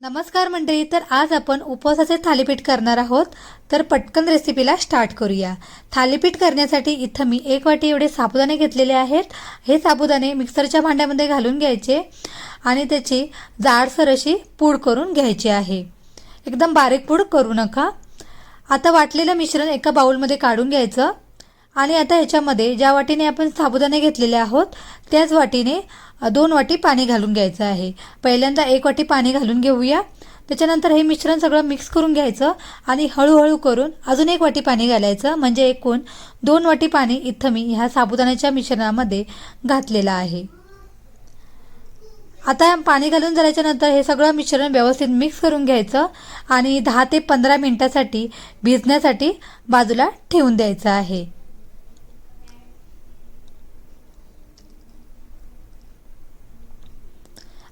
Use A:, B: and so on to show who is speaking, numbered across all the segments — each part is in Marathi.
A: नमस्कार मंडळी, तर आज आपण उपवासाचे थालीपीठ करणार आहोत. तर पटकन रेसिपीला स्टार्ट करूया. थालीपीठ करण्यासाठी इथं मी 1 वाटी एवढे साबुदाणे घेतलेले आहेत. हे साबुदाणे मिक्सरच्या भांड्यामध्ये घालून घ्यायचे आणि त्याची जाडसर अशी पूड करून घ्यायची आहे. एकदम बारीक पूड करू नका. आता वाटलेलं मिश्रण एका बाउलमध्ये काढून घ्यायचं आणि आता ह्याच्यामध्ये ज्या वाटीने आपण साबुदाणे घेतलेले आहोत त्याच वाटीने 2 वाटी पाणी घालून घ्यायचं आहे. पहिल्यांदा 1 वाटी पाणी घालून घेऊया. त्याच्यानंतर हे मिश्रण सगळं मिक्स करून घ्यायचं आणि हळूहळू करून अजून 1 वाटी पाणी घालायचं, म्हणजे एकूण 2 वाटी पाणी इथं मी ह्या साबुदाण्याच्या मिश्रणामध्ये घातलेलं आहे. आता पाणी घालून झाल्याच्या नंतर हे सगळं मिश्रण व्यवस्थित मिक्स करून घ्यायचं आणि 10 ते 15 मिनिटासाठी भिजण्यासाठी बाजूला ठेवून द्यायचं आहे.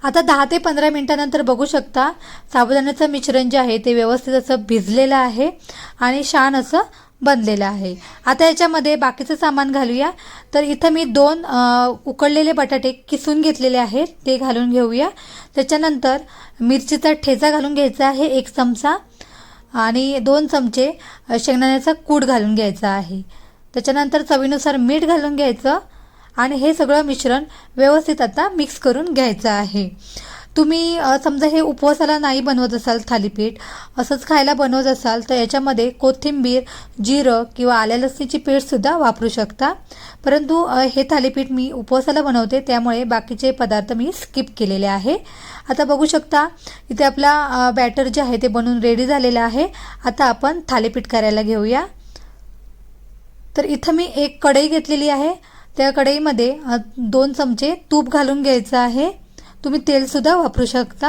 A: आता 10 ते 15 मिनिटानंतर बघू शकता साबुदाण्याचं मिश्रण जे आहे ते व्यवस्थित असं भिजलेलं आहे आणि छान असं बनलेलं आहे. आता याच्यामध्ये बाकीचं सामान घालूया. तर इथं मी 2 उकडलेले बटाटे किसून घेतलेले आहेत, ते घालून घेऊया. त्याच्यानंतर मिरचीचा ठेचा घालून घ्यायचा आहे 1 चमचा आणि 2 चमचे शेंगदाण्याचा कूट घालून घ्यायचा आहे. त्याच्यानंतर चवीनुसार मीठ घालून घ्यायचं आणि हे सगळं मिश्रण व्यवस्थित आता मिक्स करून घ्यायचं आहे. तुम्ही समजा हे उपवासाला नाही बनवत असाल थालीपीठ, असंच खायला बनवत असाल तर याच्यामध्ये कोथिंबीर, जिरं किंवा आल्या लसणीची पेस्टसुद्धा वापरू शकता. परंतु हे थालीपीठ मी उपवासाला बनवते त्यामुळे बाकीचे पदार्थ मी स्किप केलेले आहे. आता बघू शकता इथे आपला बॅटर जे आहे ते बनवून रेडी झालेलं आहे. आता आपण थालीपीठ करायला घेऊया. तर इथं मी 1 कढई घेतलेली आहे. त्या कढईमध्ये 2 चमचे तूप घालून घ्यायचं आहे. तुम्ही तेलसुद्धा वापरू शकता.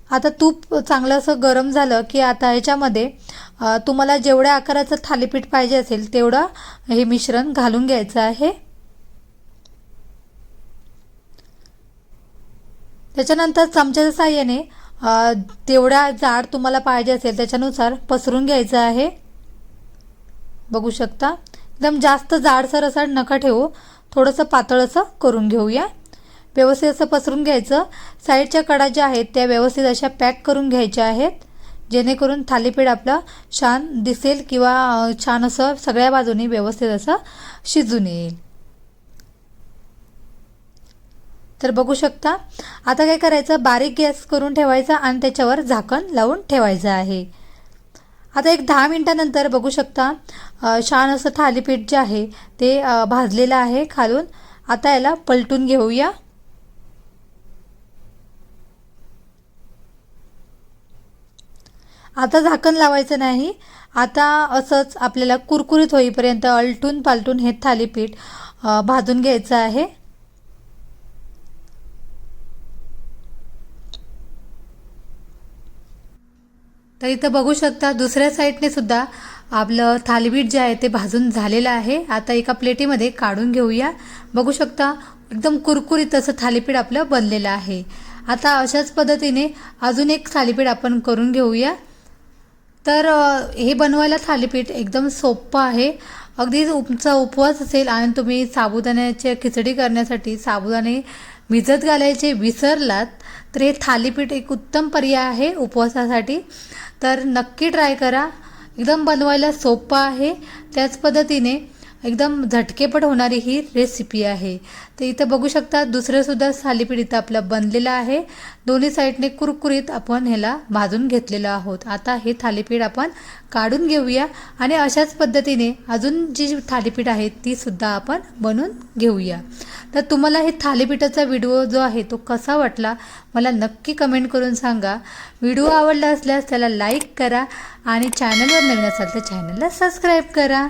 A: आता तूप चांगलं असं गरम झालं की आता ह्याच्यामध्ये तुम्हाला जेवढ्या आकाराचं थालीपीठ पाहिजे असेल तेवढं हे मिश्रण घालून घ्यायचं आहे. त्याच्यानंतर चमच्याच्या साहाय्याने तेवढा जाड तुम्हाला पाहिजे असेल त्याच्यानुसार पसरून घ्यायचं आहे. बघू शकता एकदम जास्त जाडसर असा नका ठेवू, थोडंसं पातळ असं करून घेऊया. व्यवस्थित असं पसरून घ्यायचं. साईडच्या कडा ज्या आहेत त्या व्यवस्थित अशा पॅक करून घ्यायच्या आहेत, जेणेकरून थालीपीठ आपलं छान दिसेल किंवा छान असं सगळ्या बाजूनी व्यवस्थित असं शिजून येईल. तर बघू शकता आता काय करायचं, बारीक गॅस करून ठेवायचा आणि त्याच्यावर झाकण लावून ठेवायचं आहे. आता 10 मिनिटानंतर बघू शकता छान असं थालीपीठ जे आहे ते भाजलेलं आहे खालून. आता याला पलटून घेऊया. आता झाकण लावायचं नाही. आता असंच आपल्याला कुरकुरीत होईपर्यंत अलटून पालटून हे थालीपीठ भाजून घ्यायचं आहे. तर इथं बघू शकता दुसऱ्या साईडने सुद्धा आपलं थालीपीठ जे आहे ते भाजून झालेलं आहे. आता एका प्लेटीमध्ये काढून घेऊया. बघू शकता एकदम कुरकुरीत असं थालीपीठ आपलं बनलेलं आहे. आता अशाच पद्धतीने अजून एक थालीपीठ आपण करून घेऊया. तर हे बनवायला थालीपीठ एकदम सोपं आहे. अगदी तुमचा उपवास असेल आणि तुम्ही साबुदाण्याची खिचडी करण्यासाठी साबुदाणे भिजत घालायचे विसरलात तर हे थालीपीठ एक उत्तम पर्याय आहे उपवासासाठी. तर नक्की ट्राय करा. एकदम बनवायला सोपं आहे, त्याच पद्धतीने एकदम झटकेपट होणारी ही रेसिपी आहे. तर इथं बघू शकता दुसरंसुद्धा थालीपीठ इथं आपलं बनलेलं आहे. दोन्ही साईडने कुरकुरीत आपण ह्याला भाजून घेतलेलं आहोत. आता हे थालीपीठ आपण काढून घेऊया आणि अशाच पद्धतीने अजून जी थालीपीठ आहेत ती सुद्धा आपण बनवून घेऊया. तर तुम्हाला हे थालीपीठाचा व्हिडिओ जो आहे तो कसा वाटला मला नक्की कमेंट करून सांगा. व्हिडिओ आवडला असल्यास त्याला लाईक करा आणि चॅनलवर नवीन असाल तर चॅनलला सबस्क्राईब करा.